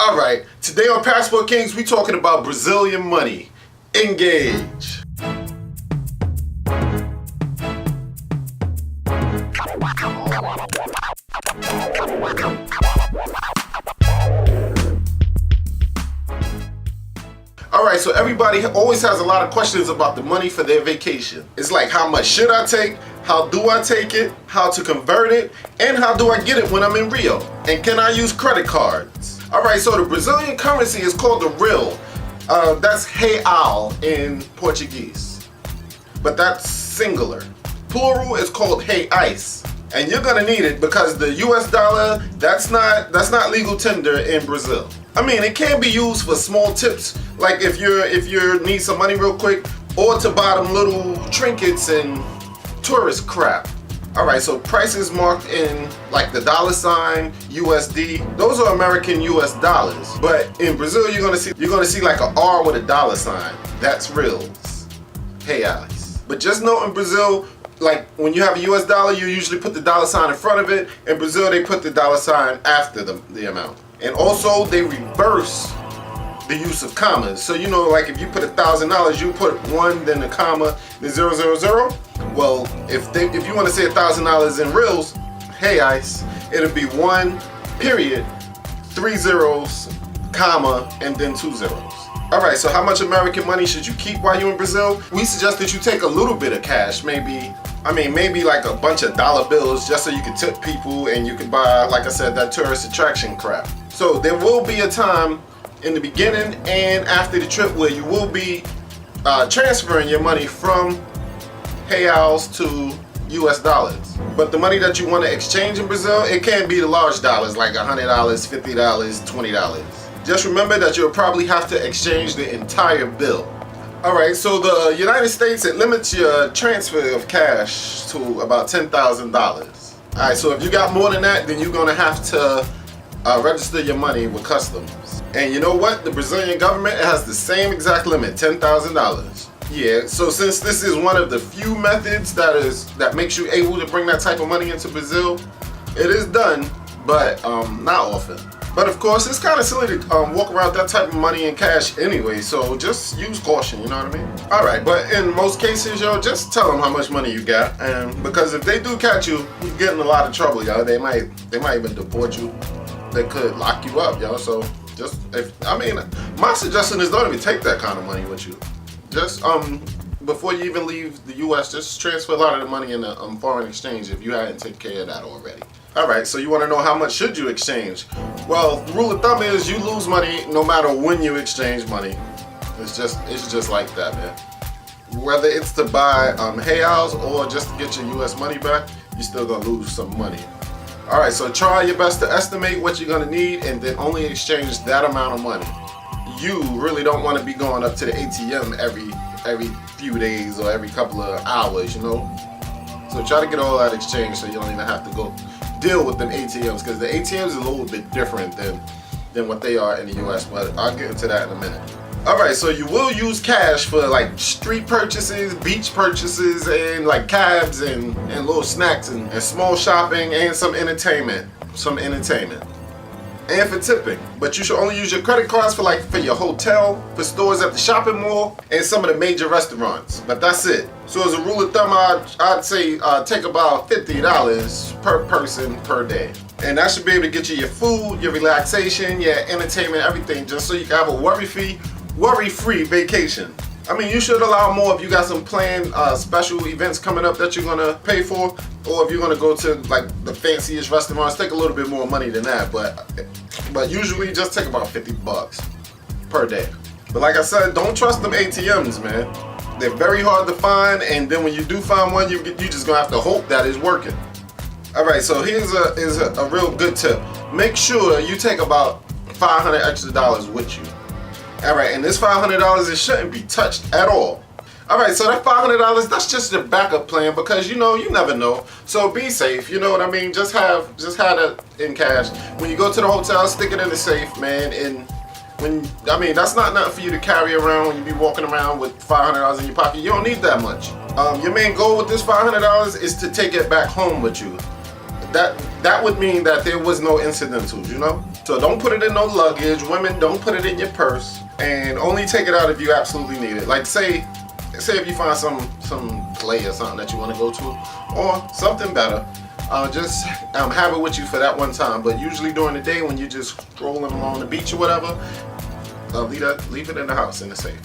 Alright, today on Passport Kings, we talking about Brazilian money. Engage. Alright, so everybody always has a lot of questions about the money for their vacation. It's like, how much should I take? How do I take it? How to convert it? And how do I get it when I'm in Rio? And can I use credit cards? Alright, so the Brazilian currency is called the real. That's real in Portuguese. But that's singular. Plural is called reais. And you're gonna need it because the US dollar, that's not legal tender in Brazil. I mean, it can be used for small tips, like if you need some money real quick, or to buy them little trinkets and tourist crap. Alright, so prices marked in like the dollar sign, USD. Those are American US dollars. But in Brazil you're gonna see like an R with a dollar sign. That's reals. Reais. But just know in Brazil, like when you have a US dollar, you usually put the dollar sign in front of it. In Brazil they put the dollar sign after the amount. And also they reverse the use of commas. So you know, like if you put $1,000, you put 1, then the comma, then 000. Well, if you want to say $1,000 in reals, reais, it'll be 1 period, 3 zeros, comma, and then 2 zeros. Alright, so how much American money should you keep while you're in Brazil? We suggest that you take a little bit of cash, maybe like a bunch of dollar bills, just so you can tip people and you can buy, like I said, that tourist attraction crap. So there will be a time in the beginning and after the trip where you will be transferring your money from reals to US dollars. But the money that you want to exchange in Brazil, it can't be the large dollars like $100, $50, $20. Just remember that you'll probably have to exchange the entire bill. Alright, so the United States, it limits your transfer of cash to about $10,000. Alright, so if you got more than that, then you're going to have to register your money with customs. And you know what? The Brazilian government has the same exact limit, $10,000. Yeah, so since this is one of the few methods that makes you able to bring that type of money into Brazil, it is done, but not often. But of course, it's kind of silly to walk around that type of money in cash anyway, so just use caution, you know what I mean? Alright, but in most cases, yo, just tell them how much money you got, and because if they do catch you, you get in a lot of trouble, yo. They might even deport you. They could lock you up, yo. So my suggestion is don't even take that kind of money with you. Just before you even leave the US, just transfer a lot of the money in a foreign exchange if you hadn't taken care of that already. Alright, so you want to know how much should you exchange? Well, the rule of thumb is you lose money no matter when you exchange money. It's just like that, man. Whether it's to buy reals or just to get your US money back, you're still gonna lose some money. Alright, so try your best to estimate what you're gonna need and then only exchange that amount of money. You really don't want to be going up to the ATM every few days or every couple of hours, you know? So try to get all that exchanged so you don't even have to go deal with them ATMs, because the ATMs is a little bit different than what they are in the US, but I'll get into that in a minute. Alright, so you will use cash for like street purchases, beach purchases, and like cabs and little snacks and small shopping and some entertainment. And for tipping. But you should only use your credit cards for your hotel, for stores at the shopping mall, and some of the major restaurants. But that's it. So as a rule of thumb, I'd say take about $50 per person per day. And that should be able to get you your food, your relaxation, your entertainment, everything, just so you can have a worry-free vacation. I mean, you should allow more if you got some planned special events coming up that you're gonna pay for, or if you're gonna go to like the fanciest restaurants, take a little bit more money than that. But usually just take about $50 per day. But like I said, don't trust them ATMs, man. They're very hard to find, and then when you do find one, you just gonna have to hope that it's working. All right, so here's a real good tip. Make sure you take about $500 extra with you. Alright, and this $500, it shouldn't be touched at all. Alright, so that $500, that's just your backup plan, because you never know. So be safe, you know what I mean? Just have it in cash. When you go to the hotel, stick it in the safe, man. And that's not nothing for you to carry around when you be walking around with $500 in your pocket. You don't need that much. Your main goal with this $500 is to take it back home with you. that would mean that there was no incidentals, you know? So don't put it in no luggage. Women, don't put it in your purse, and only take it out if you absolutely need it. Like say if you find some play or something that you want to go to, or something better, just have it with you for that one time. But usually during the day when you're just strolling along the beach or whatever, leave it in the house in the safe.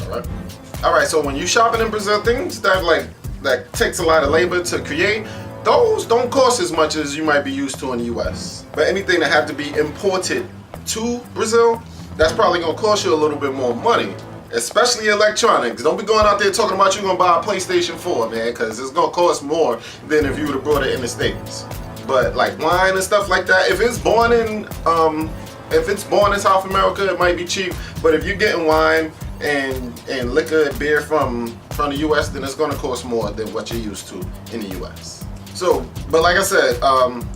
All right. So when you shopping in Brazil, things that takes a lot of labor to create, those don't cost as much as you might be used to in the US. But anything that had to be imported to Brazil, that's probably gonna cost you a little bit more money, especially electronics. Don't be going out there talking about you gonna buy a PlayStation 4, man, because it's gonna cost more than if you would have brought it in the States. But like wine and stuff like that, if it's born in South America, it might be cheap. But if you're getting wine and liquor and beer from the US, then it's gonna cost more than what you're used to in the US. So, but like I said,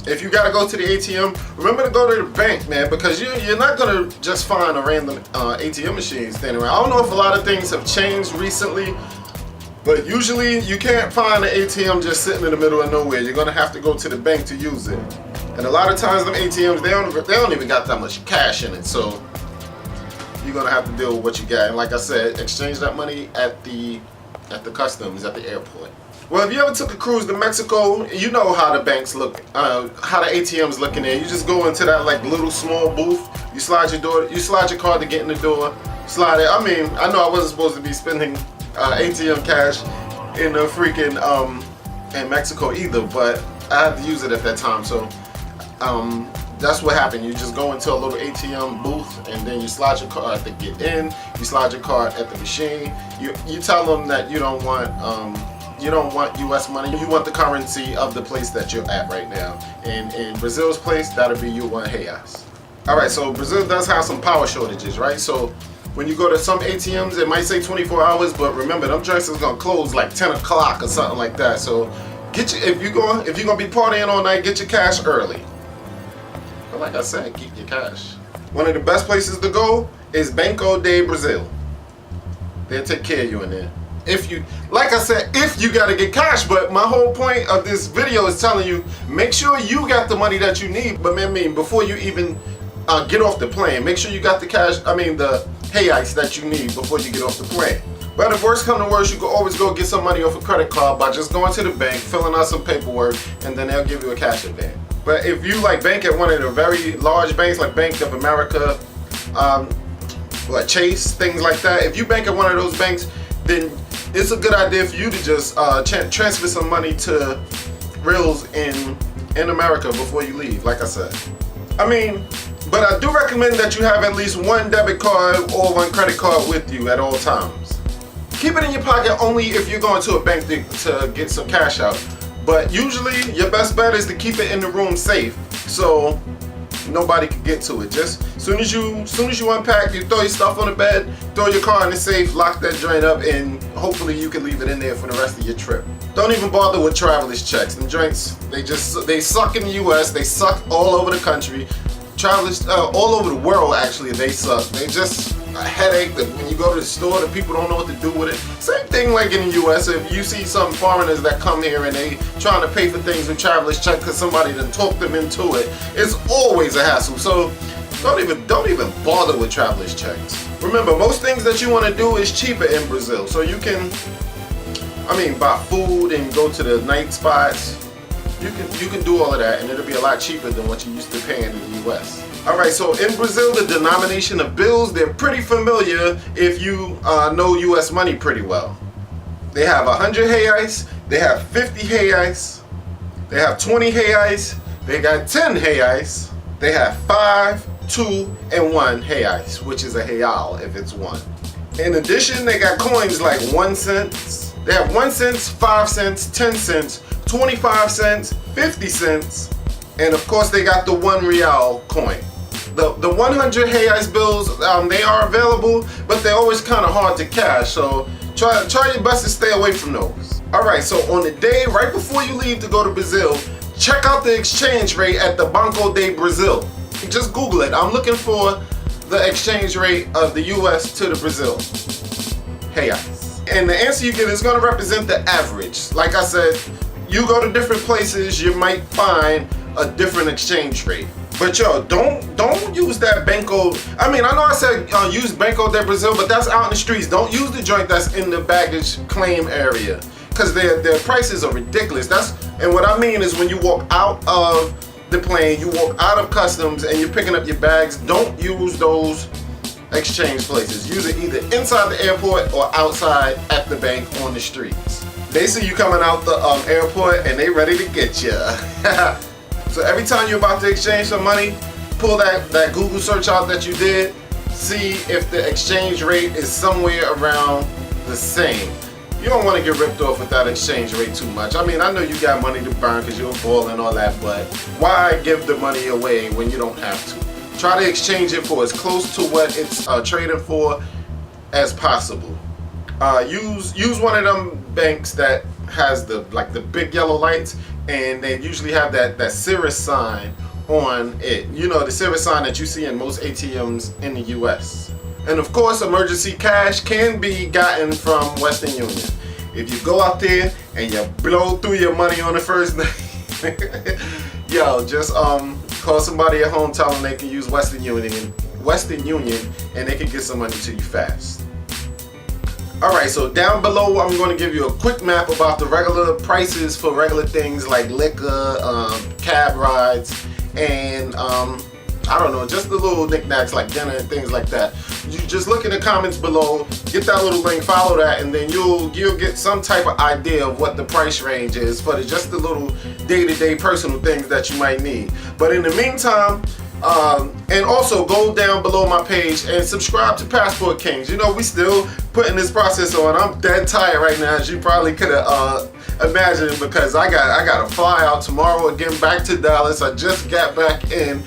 if you gotta go to the ATM, remember to go to the bank, man, because you're not gonna just find a random ATM machine standing around. I don't know if a lot of things have changed recently, but usually you can't find an ATM just sitting in the middle of nowhere. You're gonna have to go to the bank to use it. And a lot of times them ATMs, they don't even got that much cash in it, so you're gonna have to deal with what you got. And like I said, exchange that money at the customs, at the airport. Well, if you ever took a cruise to Mexico, you know how the banks look, how the ATMs look in there. You just go into that like little small booth. You slide your card to get in the door. Slide it. I mean, I know I wasn't supposed to be spending ATM cash in the freaking in Mexico either, but I had to use it at that time. So that's what happened. You just go into a little ATM booth and then you slide your card to get in. You slide your card at the machine. You tell them that you don't want US money. You want the currency of the place that you're at right now. And in Brazil's place, that'll be you want reais. All right, so Brazil does have some power shortages, right? So when you go to some ATMs, it might say 24 hours, but remember, them joints is gonna close like 10 o'clock or something like that. So if you're gonna be partying all night, get your cash early. But like I said, keep your cash. One of the best places to go is Banco de Brazil. They'll take care of you in there. If you gotta get cash, but my whole point of this video is telling you, make sure you got the money that you need. But before you even get off the plane, make sure you got the cash, the reais that you need before you get off the plane. But if worst come to worst, you can always go get some money off a credit card by just going to the bank, filling out some paperwork, and then they'll give you a cash advance. But if you bank at one of the very large banks like Bank of America, like Chase, things like that, if you bank at one of those banks, then it's a good idea for you to just transfer some money to reals in America before you leave, like I said. But I do recommend that you have at least one debit card or one credit card with you at all times. Keep it in your pocket only if you're going to a bank to get some cash out. But usually your best bet is to keep it in the room safe, so nobody can get to it. Just soon as you unpack, you throw your stuff on the bed, throw your car in the safe, lock that joint up, and hopefully you can leave it in there for the rest of your trip. Don't even bother with traveler's checks. Them joints, they suck in the US, they suck all over the country. Travelers all over the world, actually, they suck. They just a headache that when you go to the store, the people don't know what to do with it. Same thing like in the US. If you see some foreigners that come here and they trying to pay for things with travelers check because somebody done talked them into it, it's always a hassle. So don't even bother with travelers checks. Remember, most things that you want to do is cheaper in Brazil. So you can, buy food and go to the night spots. You can do all of that, and it'll be a lot cheaper than what you used to paying in the US. All right, so in Brazil, the denomination of bills, they're pretty familiar if you know US money pretty well. They have 100 reais, they have 50 reais, they have 20 reais, they got 10 reais, they have 5, 2, and 1 reais, which is a real if it's one. In addition, they got coins like 1 cent. They have 1 cent, 5 cents, 10 cents, 25 cents, 50 cents, and of course they got the 1 real coin. The 100 reais bills, they are available, but they're always kind of hard to cash, so try your best to stay away from those. Alright, so on the day right before you leave to go to Brazil, check out the exchange rate at the Banco de Brazil. Just Google it. I'm looking for the exchange rate of the US to the Brazil reais. And the answer you get is going to represent the average. Like I said, you go to different places, you might find a different exchange rate. But yo, don't use that Banco. I mean, I know I said use Banco de Brazil, but that's out in the streets. Don't use the joint that's in the baggage claim area, because their prices are ridiculous. And what I mean is when you walk out of the plane, you walk out of customs, and you're picking up your bags. Don't use those exchange places. Use it either inside the airport or outside at the bank on the streets. They see you coming out the airport and they ready to get you. So every time you're about to exchange some money, pull that Google search out that you did, see if the exchange rate is somewhere around the same. You don't want to get ripped off with that exchange rate too much. I mean, I know you got money to burn because you're ball and all that, but why give the money away when you don't have to? Try to exchange it for as close to what it's trading for as possible. Use one of them banks that has the big yellow lights, and they usually have that Cirrus sign on it. You know, the Cirrus sign that you see in most ATMs in the US. And of course, emergency cash can be gotten from Western Union. If you go out there and you blow through your money on the first day, yo, just call somebody at home, tell them they can use Western Union, and they can get some money to you fast. Alright, so down below I'm going to give you a quick map about the regular prices for regular things like liquor, cab rides, and I don't know, just the little knickknacks like dinner and things like that. You just look in the comments below, get that little link, follow that, and then you'll get some type of idea of what the price range is for just the little day-to-day personal things that you might need. But in the meantime, and also go down below my page and subscribe to Passport Kings. You know, we still putting this process on. I'm dead tired right now, as you probably could have imagined, because I got to fly out tomorrow again back to Dallas. I just got back in,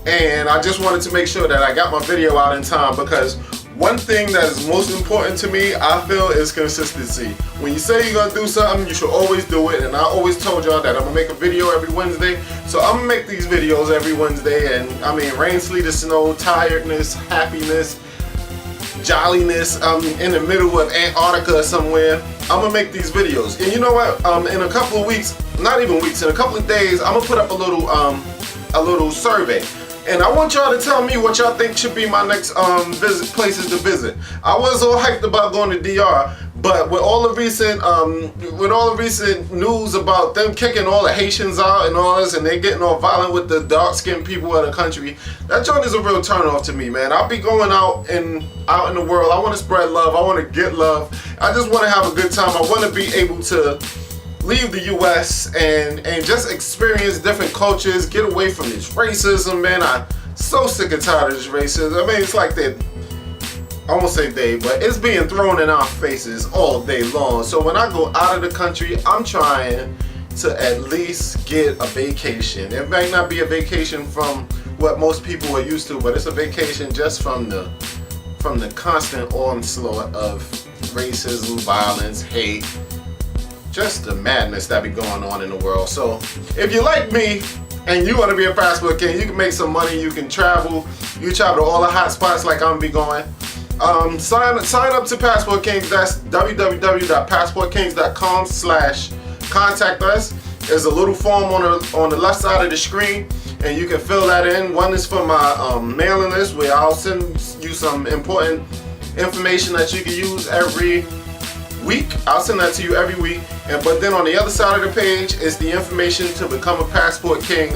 and I just wanted to make sure that I got my video out in time, because one thing that is most important to me, I feel, is consistency. When you say you're gonna do something, you should always do it. And I always told y'all that I'm gonna make a video every Wednesday. So I'm gonna make these videos every Wednesday. And I mean, rain, sleet, or snow, tiredness, happiness, jolliness, in the middle of Antarctica or somewhere, I'm gonna make these videos. And you know what? In a couple of weeks, not even weeks, in a couple of days, I'm gonna put up a little survey. And I want y'all to tell me what y'all think should be my next places to visit. I was all hyped about going to DR, but with all the recent news about them kicking all the Haitians out and all this, and they getting all violent with the dark-skinned people of the country, that joint is a real turn-off to me, man. I'll be going out in the world. I want to spread love. I want to get love. I just want to have a good time. I want to be able to leave the US and just experience different cultures, get away from this racism, man. I'm so sick and tired of this racism. I mean, it's like I won't say but it's being thrown in our faces all day long. So when I go out of the country, I'm trying to at least get a vacation. It might not be a vacation from what most people are used to, but it's a vacation just from the constant onslaught of racism, violence, hate, just the madness that be going on in the world. So if you like me and you want to be a Passport King, you can make some money, you can travel, you travel to all the hot spots like I'm gonna be going. Sign up to Passport Kings. That's www.passportkings.com/contact us. There's a little form on the left side of the screen, and you can fill that in. One is for my mailing list, where I'll send you some important information that you can use every week. I'll send that to you every week. But then on the other side of the page is the information to become a Passport King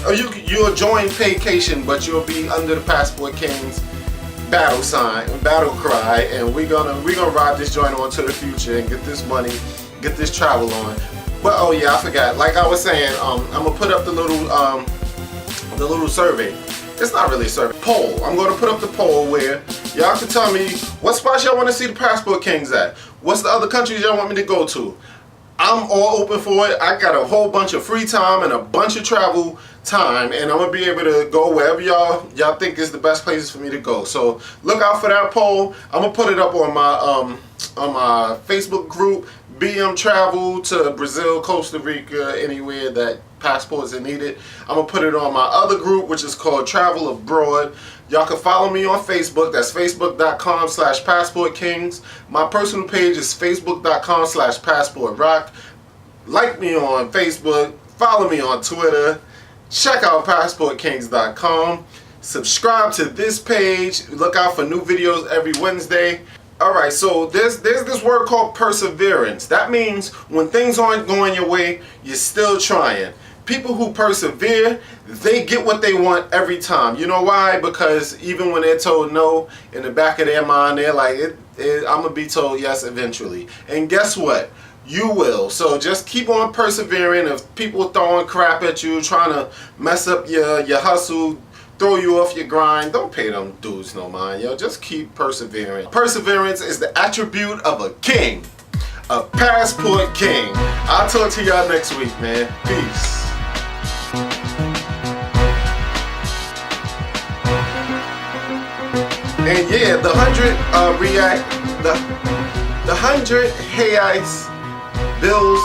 you'll join Paycation, but you'll be under the Passport Kings battle cry, and we're gonna ride this joint on to the future and get this money, get this travel on. But oh yeah, I forgot. Like I was saying, I'm gonna put up the little survey. It's not really a survey. Poll. I'm gonna put up the poll where y'all can tell me what spots y'all want to see the Passport Kings at. What's the other countries y'all want me to go to? I'm all open for it. I got a whole bunch of free time and a bunch of travel time, and I'm gonna be able to go wherever y'all think is the best places for me to go. So look out for that poll. I'm gonna put it up on my Facebook group, BM Travel to Brazil, Costa Rica, anywhere that passports are needed. I'm gonna put it on my other group, which is called Travel Abroad. Y'all can follow me on Facebook. That's facebook.com/passportkings. My personal page is facebook.com/passportrock. Like me on Facebook. Follow me on Twitter. Check out PassportKings.com. Subscribe to this page. Look out for new videos every Wednesday. Alright, so there's this word called perseverance. That means when things aren't going your way, you're still trying. People who persevere, they get what they want every time. You know why? Because even when they're told no, in the back of their mind, they're like, I'm going to be told yes eventually. And guess what? You will. So just keep on persevering. If people throwing crap at you, trying to mess up your hustle, throw you off your grind, don't pay them dudes no mind, yo. Just keep persevering. Perseverance is the attribute of a king, a passport king. I'll talk to y'all next week, man. Peace. And yeah, the 100 the 100 Hayes bills